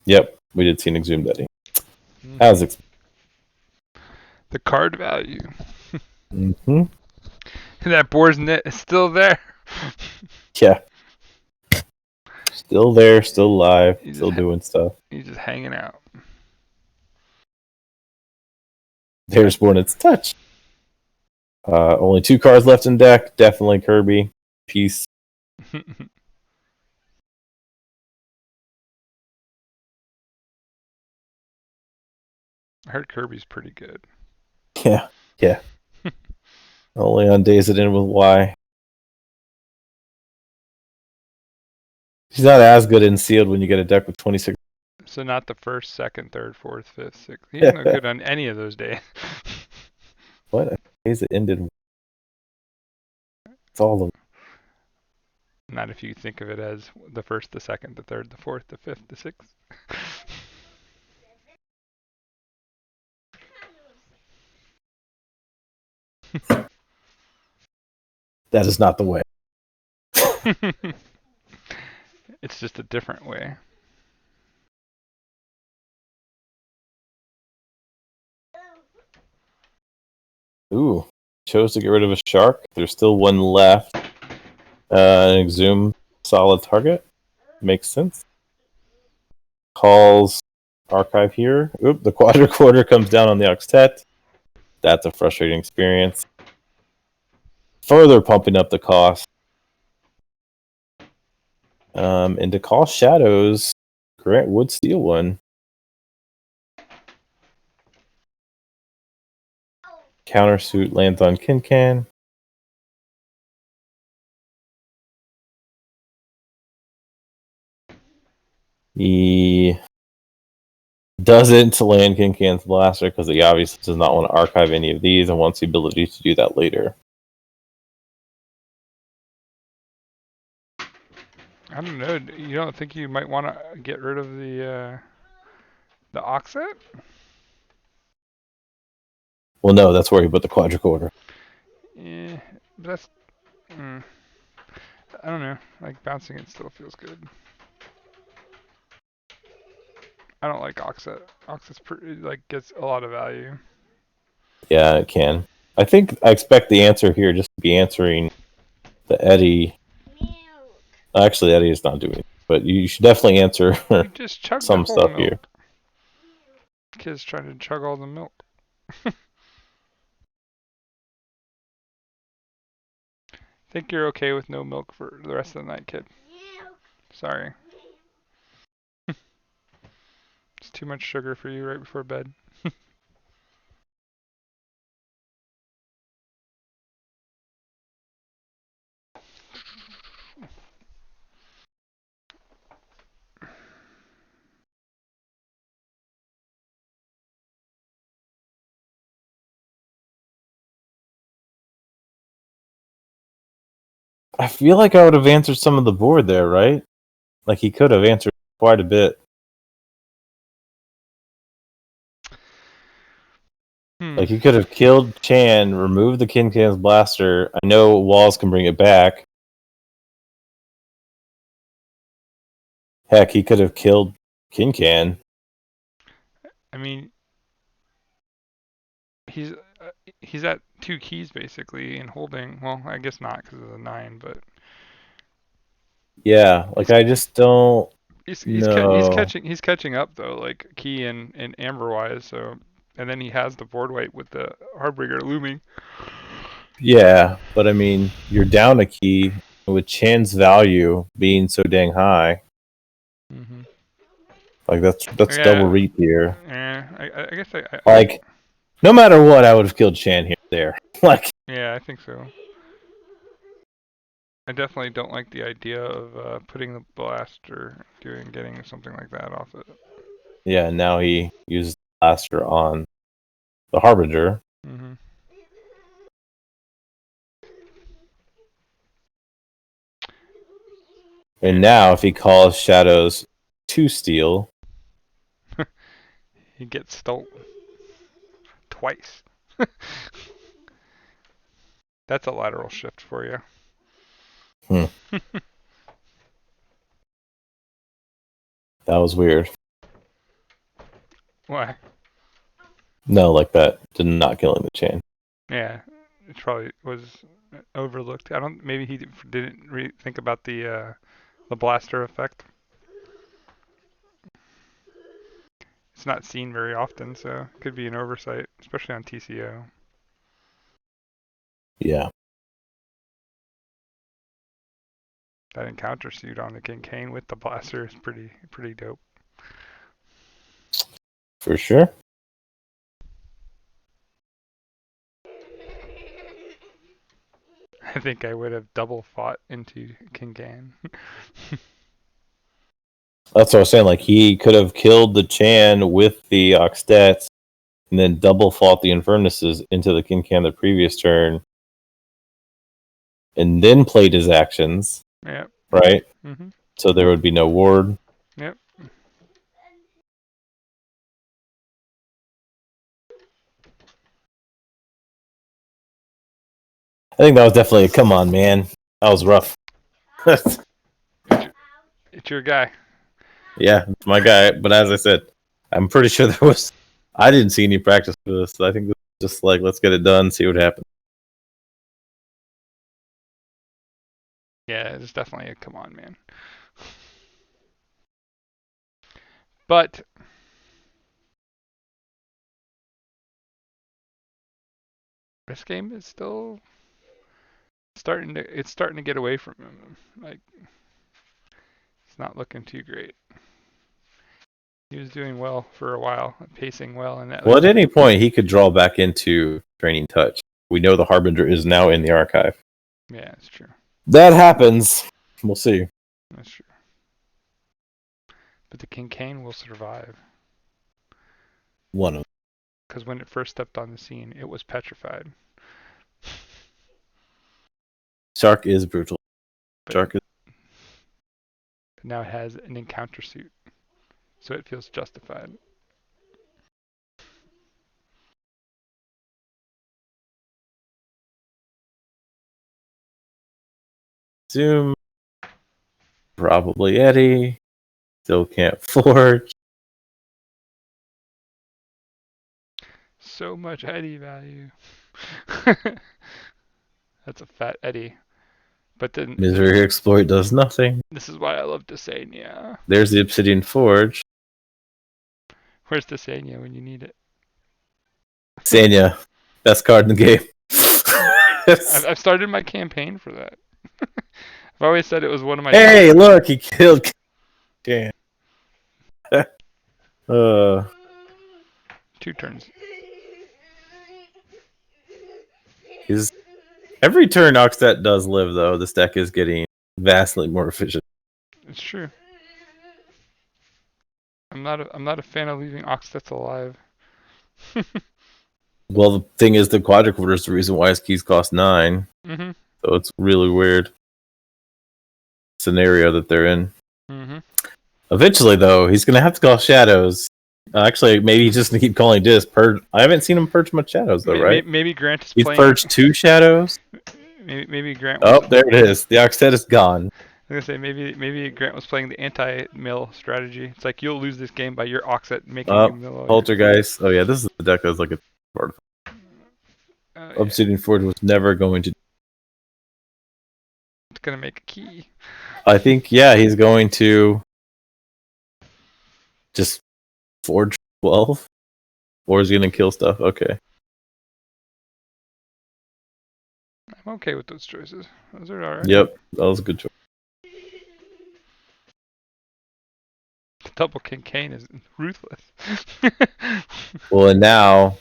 Yep, we did see an exhumed Eddie. As expected. The card value. Mm-hmm. That board's net is still there. Yeah. Still there, still alive, still doing stuff. He's just hanging out. There's Bornet's Touch. Only 2 cards left in deck. Definitely Kirby. Peace. I heard Kirby's pretty good. Yeah. Only on days it end with Y. He's not as good in sealed when you get a deck with 26. So not the first, second, third, fourth, fifth, sixth. He's no good on any of those days. What? Days it ended. It's all of them. Not if you think of it as the first, the second, the third, the fourth, the fifth, the sixth. That is not the way. It's just a different way. Ooh, chose to get rid of a shark. There's still one left. Exhume solid target. Makes sense. Calls archive here. Oop, the quadricorder comes down on the octet. That's a frustrating experience. Further pumping up the cost. And to call shadows, Grant would steal one. Countersuit lands on Kincan. He doesn't land Kincan's blaster because he obviously does not want to archive any of these and wants the ability to do that later. I don't know. You don't think you might want to get rid of the Oxet? Well, no, that's where he put the quadricorder. Yeah, but that's. I don't know. Like bouncing it still feels good. I don't like Oxet. Oxet's like gets a lot of value. Yeah, it can. I expect the answer here just to be answering the Eddie. Actually, Eddie is not doing it, but you should definitely answer You just chug the some whole stuff milk. here. Kid's trying to chug all the milk. Think you're okay with no milk for the rest of the night, kid? Sorry. It's too much sugar for you right before bed. I feel like I would have answered some of the board there, right? Like he could have answered quite a bit. Like he could have killed Chan, removed the Kincan's blaster. I know Walls can bring it back. Heck, he could have killed Kincan. I mean, he's at 2 keys basically and holding. Well, I guess not because of the 9, but Yeah, like I just don't know. he's catching up though, like key and amber wise. So and then he has the board wipe with the Heartbreaker looming. Yeah, but I mean, you're down a key with Chan's value being so dang high. Mm-hmm. Like that's double reap here. Yeah, I guess Like no matter what, I would have killed Chan here there. Like yeah, I think so. I definitely don't like the idea of putting the blaster, getting something like that off it. yeah, now he uses the blaster on the Harbinger. Mm-hmm. And now if he calls Shadows to steal, he gets stolen twice. That's a lateral shift for you. That was weird. Why? No, like that did not killing the chain. Yeah, it probably was overlooked. I don't. Maybe he didn't think about the blaster effect. It's not seen very often, so it could be an oversight, especially on TCO. Yeah. That encounter suit on the King Kane with the blaster is pretty dope. For sure. I think I would have double fought into King Kane. That's what I was saying. Like he could have killed the Chan with the Oxtets and then double fought the Infernuses into the Kincan the previous turn, and then played his actions. Yep. Right? Mm-hmm. So there would be no ward. Yep. I think that was definitely a come on, man. That was rough. It's your guy. Yeah, it's my guy. But as I said, I'm pretty sure there was. I didn't see any practice for this. So I think this is just like, let's get it done, see what happens. Yeah, it's definitely a come on, man. But this game is still starting to get away from him. Like it's not looking too great. He was doing well for a while, pacing well, and that Well, was at any point, he could draw back into training touch. We know the Harbinger is now in the archive. yeah, it's true. That happens. We'll see. That's true. But the King Kane will survive One of them. because when it first stepped on the scene, it was petrified. Shark is brutal. But Shark is. now it has an encounter suit, so it feels justified. Zoom. Probably Eddie. Still can't forge. So much Eddie value. That's a fat Eddie. But then Misery Exploit does nothing. this is why I love Desania. There's the Obsidian Forge. Where's Desania when you need it? Sanya, best card in the game. I've started my campaign for that. I've always said it was one of my. Hey, look, he killed Can. 2 turns. Every turn Oxtet does live, though, this deck is getting vastly more efficient. It's true. I'm not a fan of leaving Oxtets alive. Well, the thing is, the quadricorder is the reason why his keys cost 9. Mm-hmm. So it's really weird scenario that they're in. Mm-hmm. Eventually, though, he's going to have to call Shadows. Actually, maybe he just keep calling Disc. I haven't seen him purge much Shadows, though, right? Maybe Grant is He's playing. purged 2 Shadows. Maybe Grant. Oh, there it is. The Oxtet is gone. I was gonna say maybe Grant was playing the anti-mill strategy. It's like you'll lose this game by your Oxet making you mill. All Poltergeist. Oh, yeah, this is the deck that's like a part of Obsidian Forge was never going to. It's gonna make a key. I think, yeah, he's going to just forge 12, or is he going to kill stuff? Okay. I'm okay with those choices. Those are alright. Yep, that was a good choice. The double King Kane is ruthless. Well, and now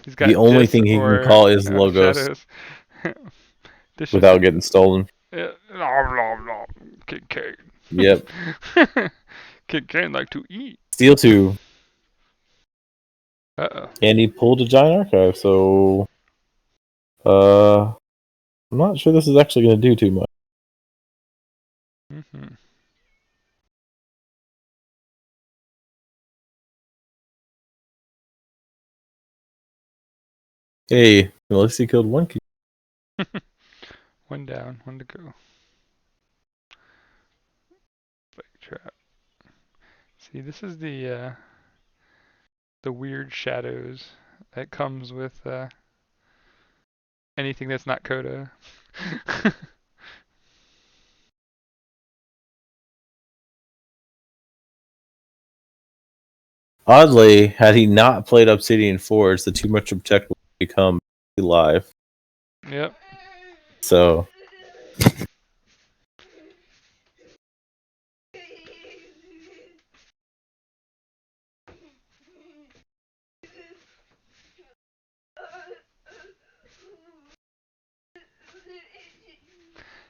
He's got the only Dis thing he can or, call is Logos Shadows. without getting stolen. Yeah. Nom, nom, nom. King Kane. Yep. King Kane like to eat. Steal 2. Uh-oh. And he pulled a giant archive, so I'm not sure this is actually going to do too much. Mm-hmm. Hey, at least he killed 1 key. One down, one to go. Fake trap. See, this is the weird shadows that comes with anything that's not Coda. Oddly, had he not played Obsidian Forge, the Too Much Object would become live. Yep. So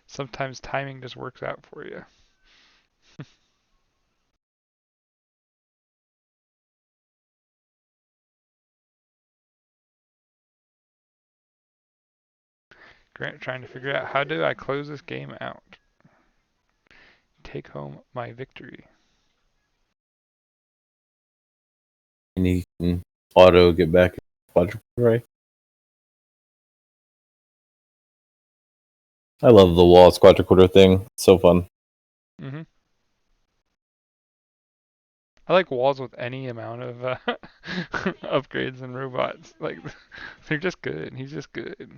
Sometimes timing just works out for you. Grant trying to figure out how do I close this game out? Take home my victory. and he can auto get back quadruple, right? I love the Waltz quadricorder thing. So fun. Mm-hmm. I like walls with any amount of upgrades and robots. Like they're just good. He's just good.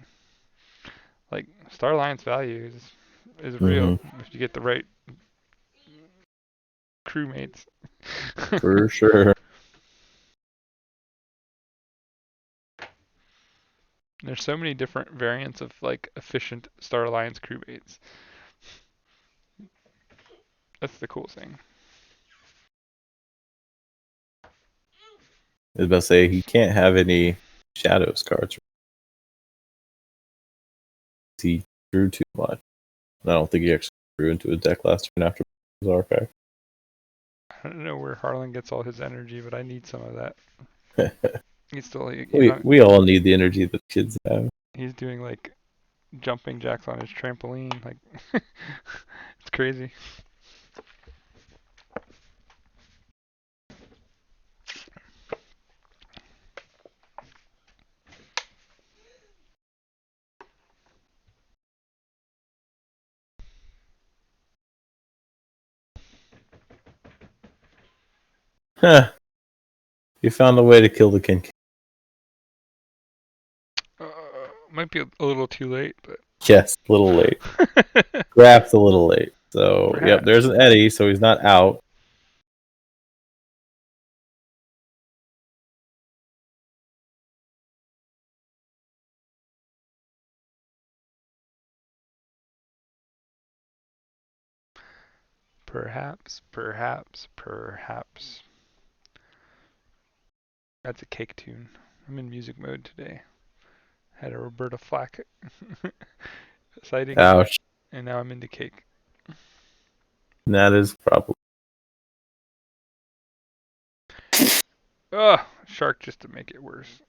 Like Star Alliance value is real Hmm. if you get the right crewmates. For sure. There's so many different variants of like efficient Star Alliance crewmates. That's the cool thing. I was about to say he can't have any shadows cards. He drew too much. I don't think he actually drew into his deck last turn after his archive. I don't know where Harlan gets all his energy, but I need some of that. He's still we all need the energy that kids have. he's doing like jumping jacks on his trampoline. Like it's crazy. Huh. You found a way to kill the king. Uh, might be a little too late, but Yes, a little late. Grap's a little late. So, yep, perhaps. there's an Eddie, so he's not out. Perhaps. That's a cake tune. I'm in music mode today. Had a Roberta Flack sighting, Ouch. and now I'm into cake. That is probably. Ugh, shark just to make it worse.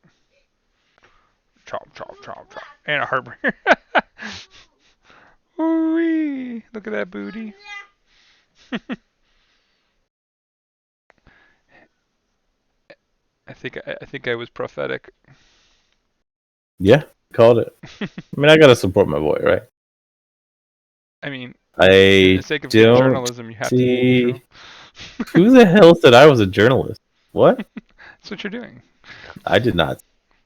Chop. And a harbor. Ooh, look at that booty. I think I was prophetic. Yeah, called it. I mean, I gotta support my boy, right? I mean, in the I sake of good don't journalism, you have to be neutral. see. Who the hell said I was a journalist? What? That's what you're doing. I did not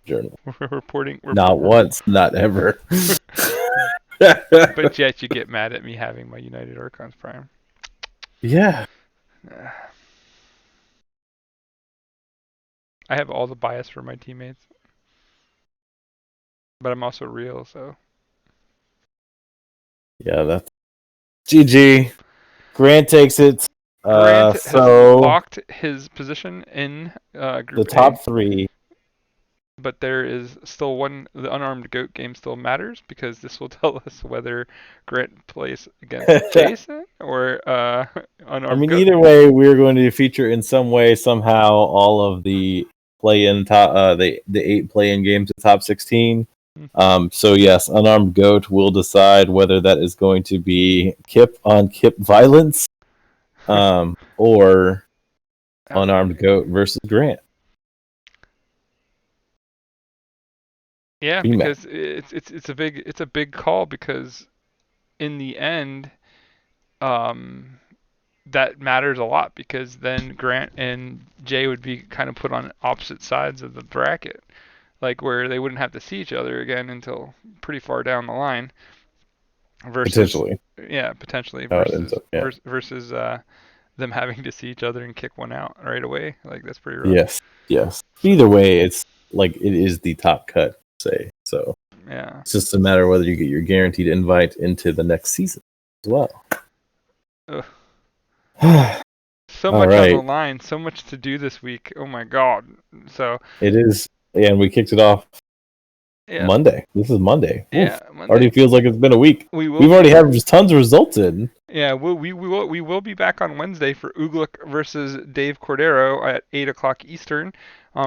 journal. We're reporting. Not once, not ever. But yet you get mad at me having my United Archons Prime. Yeah. I have all the bias for my teammates, but I'm also real, so. Yeah, that's GG. Grant takes it. Grant has So locked his position in the Group A, top three. but there is still one. The unarmed goat game still matters because this will tell us whether Grant plays against Jason or I unarmed mean, goat. either way, we're going to feature in some way, somehow, all of the play-in top, the 8 play-in games of top 16. So yes, unarmed goat will decide whether that is going to be Kip on Kip violence, or unarmed goat versus Grant. Yeah, Rematch. because it's a big call because in the end, um, that matters a lot because then Grant and Jay would be kind of put on opposite sides of the bracket, like where they wouldn't have to see each other again until pretty far down the line. Versus, Potentially, yeah, potentially how it ends up. Yeah. versus them having to see each other and kick one out right away. Like that's pretty rough. Yes. Yes. Either So way, it's like it is the top cut. Say so. yeah. It's just a matter of whether you get your guaranteed invite into the next season as well. Ugh. All So much on the right. line, so much to do this week. Oh my god. So It is, and we kicked it off yeah, Monday. This is Monday. yeah, Oof. Monday. Already feels like it's been a week. We will We've be already had tons of results in. Yeah, we will be back on Wednesday for Uglik versus Dave Cordero at 8 o'clock Eastern.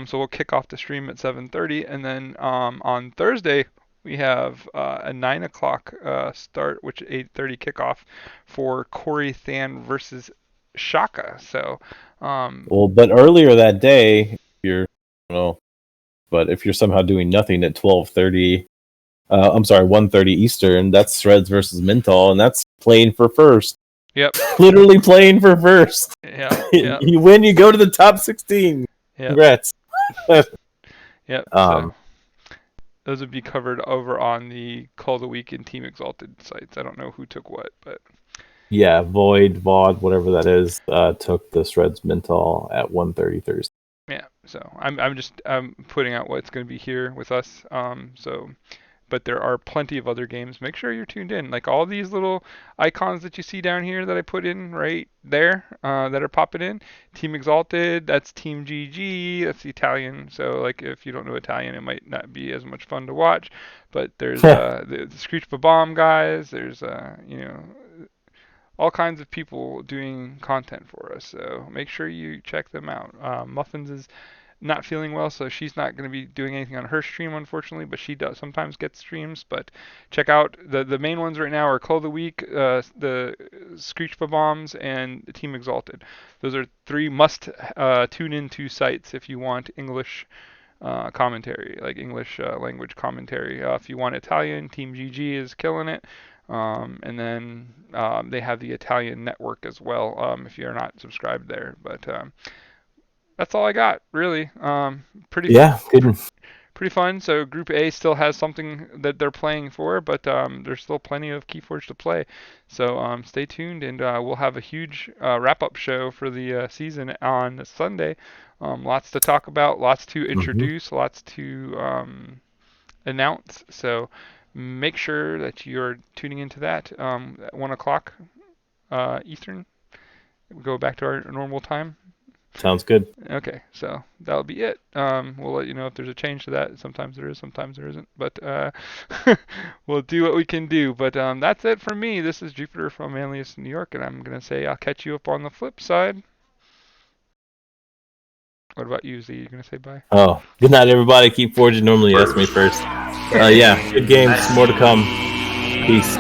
So we'll kick off the stream at 7:30, and then on Thursday we have a 9 o'clock start, which 8:30 kickoff for Corey Than versus Shaka. So Well, but earlier that day, if you're, well, but if you're somehow doing nothing at 12:30, I'm sorry, 1:30 Eastern, that's Shreds versus Mental, and that's playing for first. Yep. Literally playing for first. Yep. Yep. You win, you go to the top 16. Yep. Congrats. Yep. So um, those would be covered over on the Call of the Week and Team Exalted sites. I don't know who took what, but yeah, VOD, whatever that is, took the Shreds Mental at 1:30 Thursday. yeah. So I'm just putting out what's going to be here with us. But there are plenty of other games. Make sure you're tuned in. Like all these little icons that you see down here that I put in right there that are popping in. Team Exalted, that's Team GG, that's the Italian. So like if you don't know Italian, it might not be as much fun to watch. But there's the Screech Bomb guys. There's all kinds of people doing content for us. So make sure you check them out. Muffins is not feeling well, so she's not going to be doing anything on her stream, unfortunately, but she does sometimes get streams. But check out the main ones right now are Call of the Week, the Screech Bombs, and Team Exalted. Those are three must tune into sites if you want English commentary, like English language commentary. If you want Italian, Team GG is killing it. And then they have the Italian network as well if you're not subscribed there. But that's all I got, really. Pretty Yeah, good. pretty fun. So Group A still has something that they're playing for, but there's still plenty of Keyforge to play. So stay tuned, and we'll have a huge wrap-up show for the season on Sunday. Lots to talk about, lots to introduce, lots to announce. So make sure that you're tuning into that at 1 o'clock Eastern. We go back to our normal time. Sounds good. Okay, so that'll be it. We'll let you know if there's a change to that. Sometimes there is, sometimes there isn't. But we'll do what we can do. But that's it for me. This is Jupiter from Manlius, New York, and I'm going to say I'll catch you up on the flip side. What about you, Z? You going to say bye? Oh, good night, everybody. Keep forging. Normally, you ask me first. Yeah, good games. More to come. Peace.